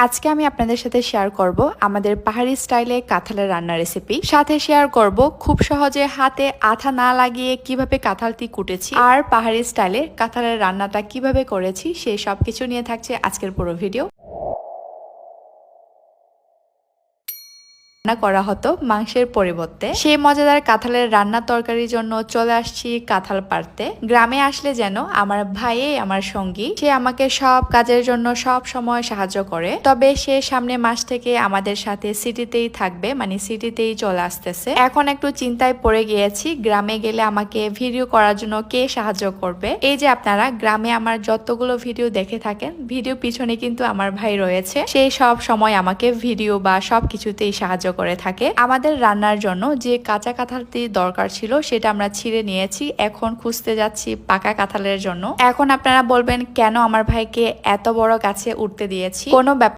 আজকে আমি আপনাদের সাথে শেয়ার করব আমাদের পাহাড়ি স্টাইলে কাঁঠালের রান্না রেসিপি। সাথে শেয়ার করব খুব সহজে হাতে আঠা না লাগিয়ে কিভাবে কাঁঠালটি কুটেছি আর পাহাড়ি স্টাইলে কাঁঠালের রান্নাটা কিভাবে করেছি সেই সব কিছু নিয়ে থাকছে আজকের পুরো ভিডিও। রান্না করা হতো মাংসের পরিবর্তে। সেই মজাদার কাঁঠালের রান্না তরকারির জন্য চলে আসছি কাঁঠাল পাড়তে। গ্রামে আসলে যেন আমার ভাইয়ে আমার সঙ্গী, সে আমাকে সব কাজের জন্য সব সময় সাহায্য করে। তবে সে সামনে মাস থেকে আমাদের সাথে সিটিতেই থাকবে, মানে সিটিতেই চলে আসতেছে। এখন একটু চিন্তায় পড়ে গিয়েছি, গ্রামে গেলে আমাকে ভিডিও করার জন্য কে সাহায্য করবে। এই যে আপনারা গ্রামে আমার যতগুলো ভিডিও দেখে থাকেন, ভিডিও পিছনে কিন্তু আমার ভাই রয়েছে। সেই সব সময় আমাকে ভিডিও বা সবকিছুতেই সাহায্য করে থাকে। আমাদের রান্নার জন্য যে কাঁচা কাঁঠালটি দরকার ছিল সেটা আমরা ছিঁড়ে নিয়েছি। এখন খুঁজতে যাচ্ছি পাকা কাঁঠালের জন্য। এখন আপনারা বলবেন কেন আমার ভাইকে এত বড় গাছে উঠতে দিয়েছি। কোনো ব্যাপার